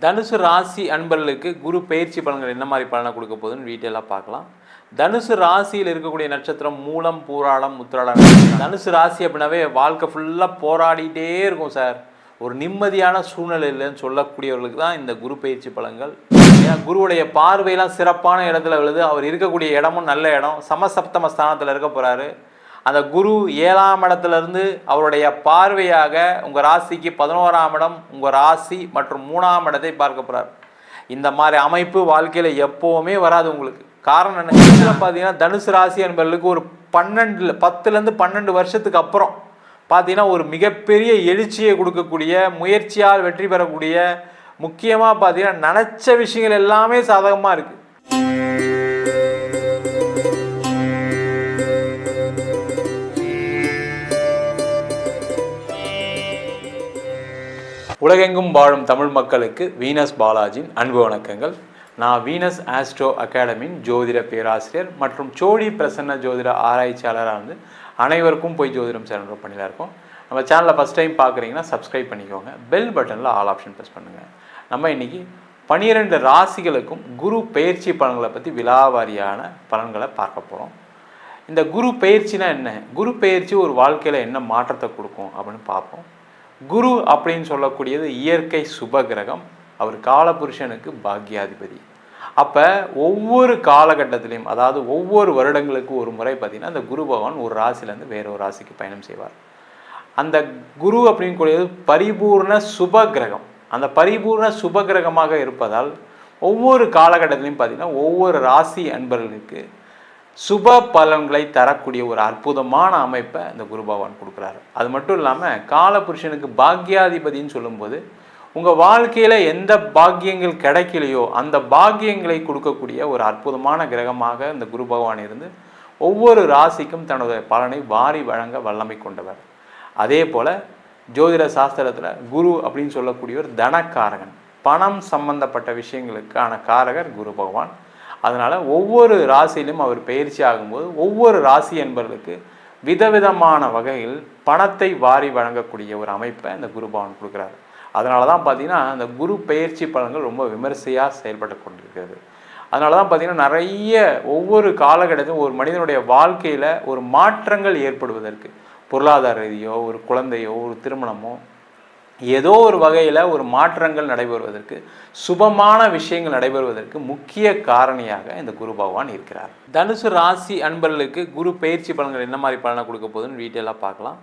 தனுசு ராசி அன்பர்களுக்கு குரு பயிற்சி பலன்கள் என்ன மாதிரி பலனை கொடுக்க போகுதுன்னு டீட்டெயிலாக பார்க்கலாம். தனுசு ராசியில் இருக்கக்கூடிய நட்சத்திரம் மூலம், பூராடம், உத்திராடம். தனுசு ராசி அப்படின்னாவே வாழ்க்கை ஃபுல்லாக போராடிட்டே இருக்கும் சார், ஒரு நிம்மதியான சூழ்நிலை இல்லைன்னு சொல்லக்கூடியவர்களுக்கு தான் இந்த குரு பயிற்சி பலன்கள். ஏன்னா குருவுடைய பார்வையெல்லாம் சிறப்பான இடத்துல விழுது. அவர் இருக்கக்கூடிய இடமும் நல்ல இடம், சமசப்தம ஸ்தானத்தில் இருக்க போகிறாரு. அந்த குரு 7ஆம் இடத்துலேருந்து அவருடைய பார்வையாக உங்கள் ராசிக்கு 11ஆம் இடம், உங்கள் ராசி மற்றும் 3ஆம் இடத்தை பார்க்க போகிறார். இந்த மாதிரி அமைப்பு வாழ்க்கையில் எப்போவுமே வராது உங்களுக்கு. காரணம் என்ன? இதில் பார்த்தீங்கன்னா தனுசு ராசி என்பவர்களுக்கு ஒரு 10லேருந்து 12 வருஷத்துக்கு அப்புறம் பார்த்தீங்கன்னா ஒரு மிகப்பெரிய எழுச்சியை கொடுக்கக்கூடிய, முயற்சியால் வெற்றி பெறக்கூடிய, முக்கியமாக பார்த்தீங்கன்னா நினச்ச விஷயங்கள் எல்லாமே சாதகமாக இருக்குது. உலகெங்கும் வாழும் தமிழ் மக்களுக்கு வீனஸ் பாலாஜியின் அன்பு வணக்கங்கள். நான் வீனஸ் ஆஸ்ட்ரோ அகாடமியின் ஜோதிட பேராசிரியர் மற்றும் சோழி பிரசன்ன ஜோதிட ஆராய்ச்சியாளராக இருந்து அனைவருக்கும் போய் ஜோதிடம் சேனல் பண்ணிலாம் இருக்கோம். நம்ம சேனலை ஃபஸ்ட் டைம் பார்க்குறீங்கன்னா சப்ஸ்கிரைப் பண்ணிக்கோங்க, பெல் பட்டனில் ஆல் ஆப்ஷன் ப்ரெஸ் பண்ணுங்கள். நம்ம இன்றைக்கி 12 ராசிகளுக்கும் குரு பயிற்சி பலன்களை பற்றி விலாவாரியான பலன்களை பார்க்க போகிறோம். இந்த குரு பயிற்சினா என்ன, குரு பயிற்சி ஒரு வாழ்க்கையில் என்ன மாற்றத்தை கொடுக்கும் அப்படின்னு பார்ப்போம். குரு அப்படின்னு சொல்லக்கூடியது இயற்கை சுப கிரகம். அவர் காலபுருஷனுக்கு பாக்யாதிபதி. அப்போ ஒவ்வொரு காலகட்டத்திலையும், அதாவது ஒவ்வொரு வருடங்களுக்கு ஒரு முறை பார்த்திங்கன்னா அந்த குரு பகவான் ஒரு ராசிலேருந்து வேற ஒரு ராசிக்கு பயணம் செய்வார். அந்த குரு அப்படின்னு கூடியது பரிபூர்ண சுப கிரகம். அந்த பரிபூர்ண சுப கிரகமாக இருப்பதால் ஒவ்வொரு காலகட்டத்திலையும் பார்த்திங்கன்னா ஒவ்வொரு ராசி அன்பர்களுக்கு சுப பலன்களை தரக்கூடிய ஒரு அற்புதமான அமைப்பை இந்த குரு பகவான் கொடுக்குறாரு. அது மட்டும் இல்லாமல் காலபுருஷனுக்கு பாக்யாதிபதின்னு சொல்லும்போது உங்கள் வாழ்க்கையில் எந்த பாக்கியங்கள் கிடைக்கலையோ அந்த பாக்கியங்களை கொடுக்கக்கூடிய ஒரு அற்புதமான கிரகமாக இந்த குரு பகவான் இருந்து ஒவ்வொரு ராசிக்கும் தனது பலனை வாரி வழங்க வல்லமை கொண்டவர். அதே போல் ஜோதிட சாஸ்திரத்தில் குரு அப்படின்னு சொல்லக்கூடியவர் தனக்காரகன், பணம் சம்பந்தப்பட்ட விஷயங்களுக்கான காரகர் குரு பகவான். அதனால் ஒவ்வொரு ராசியிலும் அவர் பயிற்சி ஆகும்போது ஒவ்வொரு ராசி என்பவர்களுக்கு விதவிதமான வகையில் பணத்தை வாரி வழங்கக்கூடிய ஒரு அமைப்பை இந்த குரு பகவான் கொடுக்குறாரு. அதனால தான் பார்த்திங்கன்னா அந்த குரு பயிற்சி பலன்கள் ரொம்ப விமர்சையாக செயல்பட்டு கொண்டிருக்கிறது. அதனால தான் பார்த்திங்கன்னா நிறைய ஒவ்வொரு காலகட்டத்திலும் ஒரு மனிதனுடைய வாழ்க்கையில் ஒரு மாற்றங்கள் ஏற்படுவதற்கு, பொருளாதார ரீதியோ, ஒரு குழந்தையோ, ஒரு திருமணமோ, ஏதோ ஒரு வகையில் ஒரு மாற்றங்கள் நடைபெறுவதற்கு, சுபமான விஷயங்கள் நடைபெறுவதற்கு முக்கிய காரணியாக இந்த குரு பகவான் இருக்கிறார். தனுசு ராசி அன்பர்களுக்கு குரு பயிற்சி பலன்கள் என்ன மாதிரி பலனை கொடுக்க போகுதுன்னு டீட்டெயிலாக பார்க்கலாம்.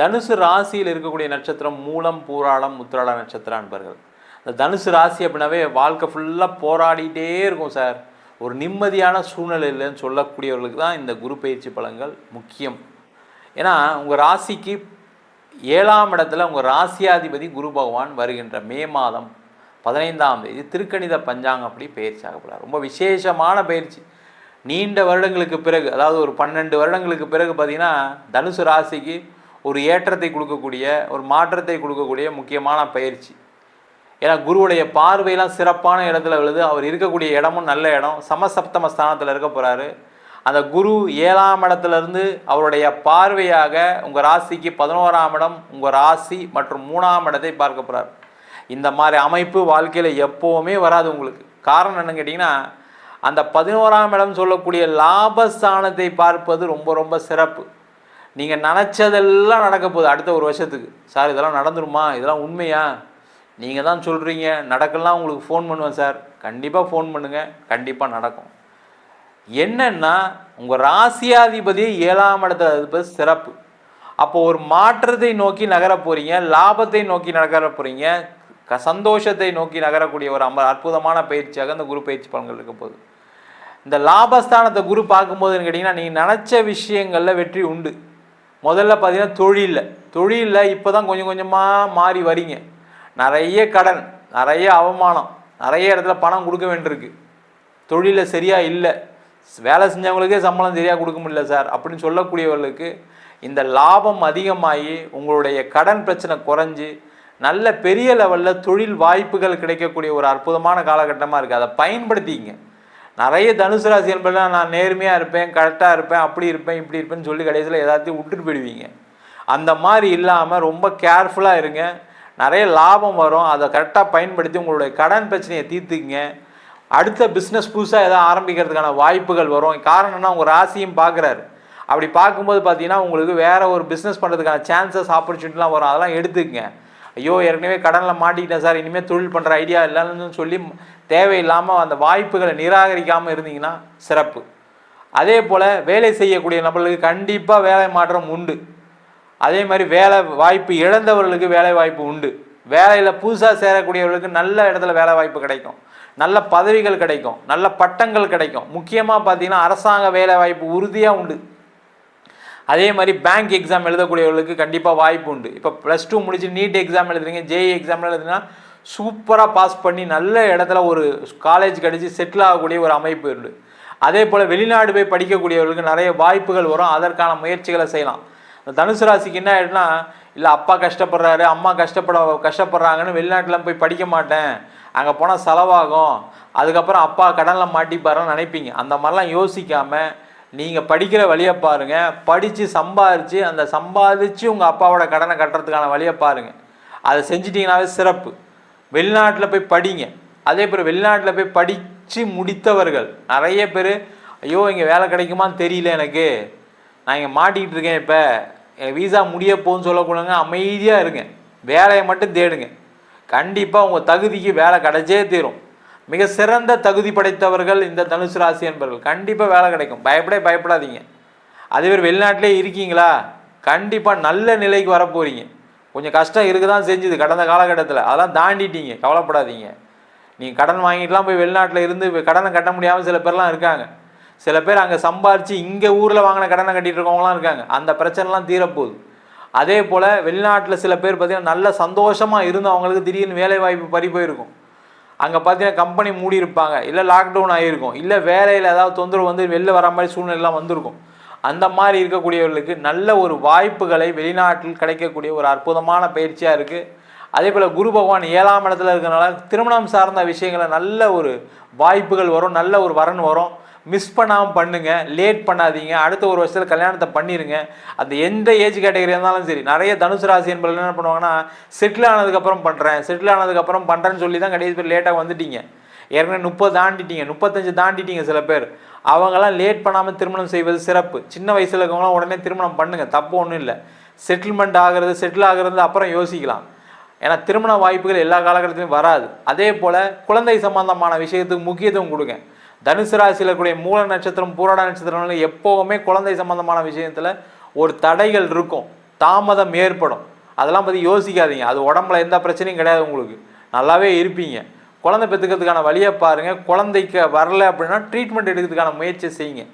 தனுசு ராசியில் இருக்கக்கூடிய நட்சத்திரம் மூலம், பூராடம், உத்திராட நட்சத்திர அன்பர்கள். இந்த தனுசு ராசி அப்படின்னாவே வாழ்க்கை ஃபுல்லாக போராடிட்டே இருக்கும் சார், ஒரு நிம்மதியான சூழ்நிலை இல்லைன்னு சொல்லக்கூடியவர்களுக்கு தான் இந்த குரு பயிற்சி பலன்கள் முக்கியம். ஏன்னா உங்கள் ராசிக்கு 7ஆம் இடத்துல உங்கள் ராசியாதிபதி குரு பகவான் வருகின்ற மே மாதம் 15ஆம் தேதி திருக்கணித பஞ்சாங்கம் அப்படி பயிற்சி ஆகப்படாது. ரொம்ப விசேஷமான பயிற்சி. நீண்ட வருடங்களுக்கு பிறகு, அதாவது ஒரு 12 வருடங்களுக்கு பிறகு பார்த்திங்கன்னா தனுசு ராசிக்கு ஒரு ஏற்றத்தை கொடுக்கக்கூடிய, ஒரு மாற்றத்தை கொடுக்கக்கூடிய முக்கியமான பயிற்சி. ஏன்னா குருவுடைய பார்வையெல்லாம் சிறப்பான இடத்துல விழுது. அவர் இருக்கக்கூடிய இடமும் நல்ல இடம், சமசப்தம ஸ்தானத்தில் இருக்க போகிறாரு. அந்த குரு 7ஆம் இடத்துலேருந்து அவருடைய பார்வையாக உங்கள் ராசிக்கு 11ஆம் இடம், உங்கள் ராசி மற்றும் 3ஆம் இடத்தை பார்க்க போகிறார். இந்த மாதிரி அமைப்பு வாழ்க்கையில் எப்போவுமே வராது உங்களுக்கு. காரணம் என்னன்னு கேட்டிங்கன்னா அந்த 11ஆம் இடம் சொல்லக்கூடிய லாபஸ்தானத்தை பார்ப்பது ரொம்ப ரொம்ப சிறப்பு. நீங்கள் நினச்சதெல்லாம் நடக்க போகுது அடுத்த ஒரு வருஷத்துக்கு. சார் இதெல்லாம் நடந்துருமா, இதெல்லாம் உண்மையா, நீங்கள் தான் சொல்கிறீங்க, நடக்கலாம், உங்களுக்கு ஃபோன் பண்ணுவேன் சார். கண்டிப்பாக ஃபோன் பண்ணுங்கள், கண்டிப்பாக நடக்கும். என்னன்னா உங்கள் ராசியாதிபதியை 7ஆம் இடத்துல இருப்பது சிறப்பு. அப்போ ஒரு மாற்றத்தை நோக்கி நகர போகிறீங்க, லாபத்தை நோக்கி நகர போகிறீங்க, சந்தோஷத்தை நோக்கி நகரக்கூடிய ஒரு அற்புதமான பயிற்சியாக இந்த குரு பயிற்சி பலன்கள் இருக்க போகுது. இந்த லாபஸ்தானத்தை குரு பார்க்கும்போதுன்னு கேட்டிங்கன்னா நீங்கள் நினச்ச விஷயங்களில் வெற்றி உண்டு. முதல்ல பார்த்தீங்கன்னா தொழிலில் இப்போ தான் கொஞ்சம் கொஞ்சமாக மாறி வரீங்க. நிறைய கடன், நிறைய அவமானம், நிறைய இடத்துல பணம் கொடுக்க வேண்டியிருக்கு, தொழிலில் சரியாக இல்லை, வேலை செஞ்சவங்களுக்கே சம்பளம் சரியாக கொடுக்க முடியல சார் அப்படின்னு சொல்லக்கூடியவர்களுக்கு இந்த லாபம் அதிகமாகி உங்களுடைய கடன் பிரச்சனை குறைஞ்சி நல்ல பெரிய லெவலில் தொழில் வாய்ப்புகள் கிடைக்கக்கூடிய ஒரு அற்புதமான காலகட்டமாக இருக்குது. அதை பயன்படுத்திங்க. நிறைய தனுசு ராசி என்பதெல்லாம் நான் நேர்மையாக இருப்பேன், கரெக்டாக இருப்பேன், அப்படி இருப்பேன், இப்படி இருப்பேன்னு சொல்லி கடைசியில் எல்லாத்தையும் விட்டுட்டு போயிடுவீங்க. அந்த மாதிரி இல்லாமல் ரொம்ப கேர்ஃபுல்லாக இருங்க. நிறைய லாபம் வரும். அதை கரெக்டாக பயன்படுத்தி உங்களுடைய கடன் பிரச்சனையை தீர்த்துக்குங்க. அடுத்த பிஸ்னஸ் புதுசாக எதாவது ஆரம்பிக்கிறதுக்கான வாய்ப்புகள் வரும். காரணம் என்ன, உங்கள் ராசியும் பார்க்குறாரு. அப்படி பார்க்கும்போது பார்த்தீங்கன்னா உங்களுக்கு வேறு ஒரு பிஸ்னஸ் பண்ணுறதுக்கான சான்சஸ் ஆப்பர்ச்சுனிட்டிலாம் வரும். அதெல்லாம் எடுத்துக்கங்க. ஐயோ ஏற்கனவே கடனில் மாட்டிக்கிட்டேன் சார், இனிமேல் தொழில் பண்ணுற ஐடியா இல்லைன்னு சொல்லி தேவையில்லாமல் அந்த வாய்ப்புகளை நிராகரிக்காமல் இருந்தீங்கன்னா சிறப்பு. அதே போல் வேலை செய்யக்கூடிய நபர்களுக்கு கண்டிப்பாக வேலை மாற்றம் உண்டு. அதே மாதிரி வேலை வாய்ப்பு இழந்தவர்களுக்கு வேலை வாய்ப்பு உண்டு. வேலையில் புதுசாக சேரக்கூடியவர்களுக்கு நல்ல இடத்துல வேலை வாய்ப்பு கிடைக்கும், நல்ல பதவிகள் கிடைக்கும், நல்ல பட்டங்கள் கிடைக்கும். முக்கியமாக பார்த்தீங்கன்னா அரசாங்க வேலை வாய்ப்பு உறுதியாக உண்டு. அதே மாதிரி பேங்க் எக்ஸாம் எழுதக்கூடியவர்களுக்கு கண்டிப்பாக வாய்ப்பு உண்டு. இப்போ +2 முடிச்சு நீட் எக்ஸாம் எழுதுறீங்க, ஜேஇ எக்ஸாம் எழுதுனா சூப்பராக பாஸ் பண்ணி நல்ல இடத்துல ஒரு காலேஜ் கிடச்சி செட்டில் ஆகக்கூடிய ஒரு அமைப்பு உண்டு. அதே போல் வெளிநாடு போய் படிக்கக்கூடியவர்களுக்கு நிறைய வாய்ப்புகள் வரும். அதற்கான முயற்சிகளை செய்யலாம். தனுசு ராசிக்கு என்ன ஆகிடுனா, இல்லை அப்பா கஷ்டப்படுறாரு, அம்மா கஷ்டப்படுறாங்கன்னு வெளிநாட்டில் போய் படிக்க மாட்டேன், அங்கே போனால் செலவாகும், அதுக்கப்புறம் அப்பா கடனில் மாட்டிப்பாருன்னு நினைப்பீங்க. அந்த மாதிரிலாம் யோசிக்காமல் நீங்கள் படிக்கிற வழியை பாருங்கள். படித்து சம்பாதிச்சு அந்த சம்பாதிச்சு உங்கள் அப்பாவோட கடனை கட்டுறதுக்கான வழியை பாருங்கள். அதை செஞ்சிட்டிங்கனாவே சிறப்பு. வெளிநாட்டில் போய் படிங்க. அதே போல் வெளிநாட்டில் போய் படித்து முடித்தவர்கள் நிறைய பேர், ஐயோ இங்கே வேலை கிடைக்குமான்னு தெரியல, எனக்கு நான் இங்கே மாட்டிக்கிட்டு இருக்கேன், இப்போ எனக்கு வீசா முடிய போகுன்னு சொல்லக்கூடாங்க. அமைதியாக இருங்க, வேலையை மட்டும் தேடுங்க. கண்டிப்பாக உங்கள் தகுதிக்கு வேலை கிடைச்சே தீரும். மிக சிறந்த தகுதி படைத்தவர்கள் இந்த தனுசு ராசி என்பவர்கள். கண்டிப்பாக வேலை கிடைக்கும், பயப்படாதீங்க. அதே பேர் வெளிநாட்டிலே இருக்கீங்களா, கண்டிப்பாக நல்ல நிலைக்கு வரப்போகிறீங்க. கொஞ்சம் கஷ்டம் இருக்க தான் செஞ்சுது கடந்த காலகட்டத்தில், அதெல்லாம் தாண்டிட்டீங்க, கவலைப்படாதீங்க. நீங்கள் கடன் வாங்கிட்டுலாம் போய் வெளிநாட்டில் இருந்து கடனை கட்ட முடியாமல் சில பேர்லாம் இருக்காங்க. சில பேர் அங்கே சம்பாரித்து இங்கே ஊரில் வாங்கின கடனை கட்டிகிட்டு இருக்கவங்களாம் இருக்காங்க. அந்த பிரச்சனைலாம் தீரப்போகுது. அதே போல் வெளிநாட்டில் சில பேர் பார்த்திங்கன்னா நல்ல சந்தோஷமாக இருந்தவங்களுக்கு திடீர்னு வேலை வாய்ப்பு பறி போயிருக்கும். அங்கே பார்த்தீங்கன்னா கம்பெனி மூடி இருப்பாங்க, இல்லை லாக்டவுன் ஆகிருக்கும், இல்லை வேலையில் ஏதாவது தொந்தரவு வந்து வெளில வர மாதிரி சூழ்நிலைலாம் வந்திருக்கும். அந்த மாதிரி இருக்கக்கூடியவர்களுக்கு நல்ல ஒரு வாய்ப்புகளை வெளிநாட்டில் கிடைக்கக்கூடிய ஒரு அற்புதமான பயிற்சியாக இருக்குது. அதே போல் குரு பகவான் 7ஆம் இடத்துல இருக்கிறனால திருமணம் சார்ந்த விஷயங்களை நல்ல ஒரு வாய்ப்புகள் வரும், நல்ல ஒரு வரன் வரும். மிஸ் பண்ணாமல் பண்ணுங்கள், லேட் பண்ணாதீங்க. அடுத்த ஒரு வருஷத்தில் கல்யாணத்தை பண்ணிடுங்க. அந்த எந்த ஏஜ் கேட்டகரியாக இருந்தாலும் சரி. நிறைய தனுசு ராசி என்பவர்கள் என்ன பண்ணுவாங்கன்னா, செட்டில் ஆனதுக்கப்புறம் பண்ணுறேன்னு சொல்லி தான் கடைசி பேர் லேட்டாக வந்துட்டீங்க. ஏற்கனவே 30 தாண்டிட்டீங்க, 35 தாண்டிட்டீங்க. சில பேர் அவங்களாம் லேட் பண்ணாமல் திருமணம் செய்வது சிறப்பு. சின்ன வயசில் இருக்கவங்களாம் உடனே திருமணம் பண்ணுங்கள், தப்பு ஒன்றும் இல்லை. செட்டில் ஆகிறது அப்புறம் யோசிக்கலாம். ஏன்னா திருமண வாய்ப்புகள் எல்லா காலகட்டத்திலையும் வராது. அதே போல் குழந்தை சம்பந்தமான விஷயத்துக்கு முக்கியத்துவம் கொடுங்க. தனுசு ராசியில் இருக்கக்கூடிய மூல நட்சத்திரம், பூராட நட்சத்திரம்ல எப்போவுமே குழந்தை சம்பந்தமான விஷயத்தில் ஒரு தடைகள் இருக்கும், தாமதம் ஏற்படும். அதெல்லாம் பற்றி யோசிக்காதீங்க. அது உடம்புல எந்த பிரச்சனையும் கிடையாது, உங்களுக்கு நல்லாவே இருப்பீங்க. குழந்தை பெற்றுக்கிறதுக்கான வழியை பாருங்கள். குழந்தைக்கு வரல அப்படின்னா ட்ரீட்மெண்ட் எடுக்கிறதுக்கான முயற்சி செய்யுங்க.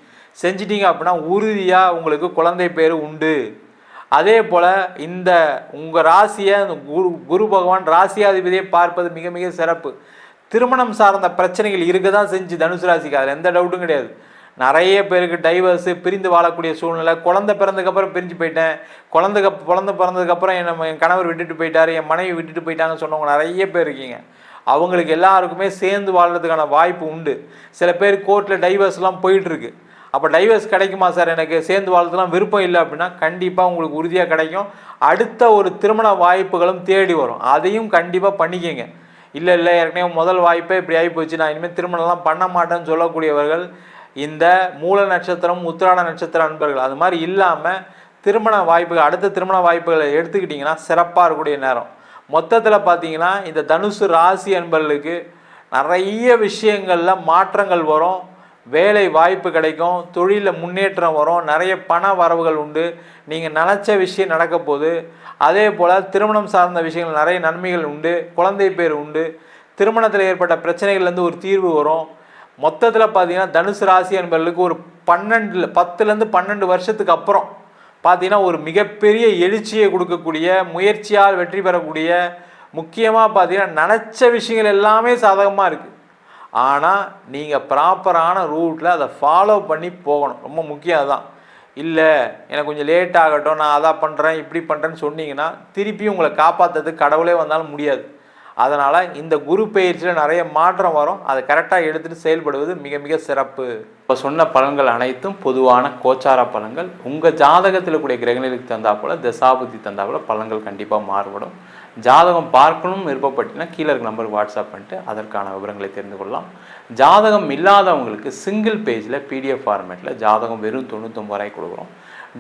செஞ்சிட்டிங்க அப்படின்னா உறுதியாக உங்களுக்கு குழந்தை பேர் உண்டு. அதே போல் இந்த உங்கள் ராசியை குரு பகவான் ராசியாதிபதியை பார்ப்பது மிக மிக சிறப்பு. திருமணம் சார்ந்த பிரச்சனைகள் இருக்க தான் செஞ்சு தனுசு ராசிக்கு, அதில் எந்த டவுட்டும் கிடையாது. நிறைய பேருக்கு டைவர்ஸு, பிரிந்து வாழக்கூடிய சூழ்நிலை. குழந்தை பிறந்ததுக்கப்புறம் பிரிஞ்சு போயிட்டேன், குழந்தை பிறந்ததுக்கப்புறம் என் கணவர் விட்டுட்டு போயிட்டார், என் மனைவி விட்டுட்டு போயிட்டாங்கன்னு சொன்னவங்க நிறைய பேர் இருக்கீங்க. அவங்களுக்கு எல்லாருக்குமே சேர்ந்து வாழ்கிறதுக்கான வாய்ப்பு உண்டு. சில பேர் கோர்ட்டில் டைவர்ஸ்லாம் போயிட்டுருக்கு. அப்போ டைவர்ஸ் கிடைக்குமா சார், எனக்கு சேர்ந்து வாழ்றதுலாம் விருப்பம் இல்லை அப்படின்னா கண்டிப்பாக உங்களுக்கு உறுதியாக கிடைக்கும். அடுத்த ஒரு திருமண வாய்ப்புகளும் தேடி வரும், அதையும் கண்டிப்பாக பண்ணிக்கங்க. இல்லை ஏற்கனவே முதல் வாய்ப்பே இப்படி ஆகி போச்சு, நான் இனிமேல் திருமணம்லாம் பண்ண மாட்டேன்னு சொல்லக்கூடியவர்கள் இந்த மூல நட்சத்திரம், உத்திராட நட்சத்திர அன்பர்கள். அது மாதிரி இல்லாமல் திருமண வாய்ப்புகள், அடுத்த திருமண வாய்ப்புகளை எடுத்துக்கிட்டிங்கன்னா சிறப்பாக இருக்கக்கூடிய நேரம். மொத்தத்தில் பார்த்தீங்கன்னா இந்த தனுசு ராசி அன்பர்களுக்கு நிறைய விஷயங்களில் மாற்றங்கள் வரும். வேலை வாய்ப்பு கிடைக்கும், தொழிலில் முன்னேற்றம் வரும், நிறைய பண வரவுகள் உண்டு, நீங்கள் நினச்ச விஷயம் நடக்க போகுது. அதே போல் திருமணம் சார்ந்த விஷயங்கள் நிறைய நன்மைகள் உண்டு, குழந்தை பேர் உண்டு, திருமணத்தில் ஏற்பட்ட பிரச்சனைகள்லேருந்து ஒரு தீர்வு வரும். மொத்தத்தில் பார்த்தீங்கன்னா தனுசு ராசி என்பவர்களுக்கு ஒரு 10லேருந்து 12 வருஷத்துக்கு அப்புறம் பார்த்தீங்கன்னா ஒரு மிகப்பெரிய எழுச்சியை கொடுக்கக்கூடிய, முயற்சியால் வெற்றி பெறக்கூடிய, முக்கியமாக பார்த்தீங்கன்னா நினச்ச விஷயங்கள் எல்லாமே சாதகமாக இருக்குது. ஆனால் நீங்கள் ப்ராப்பரான ரூட்டில் அதை ஃபாலோ பண்ணி போகணும், ரொம்ப முக்கியம் அதுதான். இல்லை எனக்கு கொஞ்சம் லேட் ஆகட்டும், நான் அதான் பண்ணுறேன் இப்படி பண்ணுறேன்னு சொன்னீங்கன்னா திருப்பி உங்களை காப்பாற்றுறதுக்கு கடவுளே வந்தாலும் முடியாது. அதனால் இந்த குரு பயிற்சியில் நிறைய மாற்றம் வரும், அதை கரெக்டாக எடுத்துகிட்டு செயல்படுவது மிக மிக சிறப்பு. இப்போ சொன்ன பலன்கள் அனைத்தும் பொதுவான கோச்சார பலன்கள். உங்கள் ஜாதகத்தில் கூடிய கிரகநிலைக்கு தந்தால் போல், தசாபுத்தி தந்தால் போல் பலன்கள் கண்டிப்பாக மாறுபடும். ஜாதகம் பார்க்கணும் விருப்பப்பட்டீங்கன்னா கீழே இருக்க நம்பருக்கு வாட்ஸ்அப் பண்ணிட்டு அதற்கான விவரங்களை தெரிந்து கொள்ளலாம். ஜாதகம் இல்லாதவங்களுக்கு சிங்கிள் பேஜில் PDF ஃபார்மேட்டில் ஜாதகம் வெறும் 99 ரூபாய் கொடுக்குறோம்.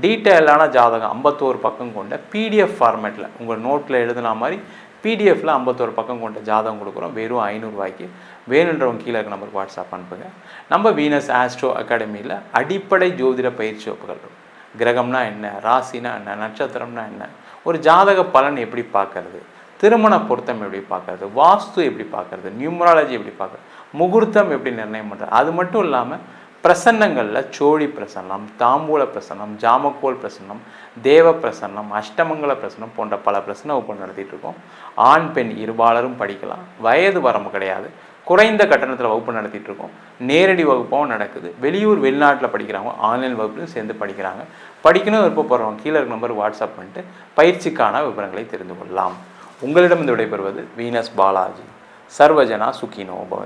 டீட்டெயிலான ஜாதகம் 51 பக்கம் கொண்ட PDF ஃபார்மேட்டில் உங்கள் நோட்டில் எழுதுனா மாதிரி PDFல 51 பக்கம் கொண்ட ஜாதகம் கொடுக்குறோம் வெறும் 500 ரூபாய்க்கு. வேணுன்றவங்க கீழே இருக்க நம்பருக்கு வாட்ஸ்அப் அனுப்புங்க. நம்ம வீனஸ் ஆஸ்ட்ரோ அகாடமியில் அடிப்படை ஜோதிட பயிற்சி வகுப்புகள் இருக்கும். கிரகம்னா என்ன, ராசினா என்ன, நட்சத்திரம்னா என்ன, ஒரு ஜாதக பலன் எப்படி பார்க்கறது, திருமண பொருத்தம் எப்படி பார்க்கறது, வாஸ்து எப்படி பார்க்கறது, நியூமராலஜி எப்படி பார்க்கறது, முகூர்த்தம் எப்படி நிர்ணயம் பண்ணுறது, அது மட்டும் இல்லாமல் பிரசன்னங்களில் சோழி பிரசன்னம், தாம்பூல பிரசன்னம், ஜாமக்கோல் பிரசன்னம், தேவ பிரசன்னம், அஷ்டமங்கல பிரசன்னம் போன்ற பல பிரசன்ன வகுப்பு நடத்திட்டு இருக்கோம். ஆண் பெண் இருபாலரும் படிக்கலாம். வயது வரம்பு கிடையாது. குறைந்த கட்டணத்தில் வகுப்பு நடத்திட்டு இருக்கோம். நேரடி வகுப்பாகவும் நடக்குது. வெளியூர் வெளிநாட்டில் படிக்கிறவங்க ஆன்லைன் வகுப்புலையும் சேர்ந்து படிக்கிறாங்க. படிக்கணும் விருப்பப்படுறவங்க கீழே இருக்க நம்பர் வாட்ஸ்அப் பண்ணிட்டு பயிற்சிக்கான விவரங்களை தெரிந்து கொள்ளலாம். உங்களிடம் இந்த விடைபெறுவது வீனஸ் பாலாஜி. சர்வஜனா சுகினோ பவ.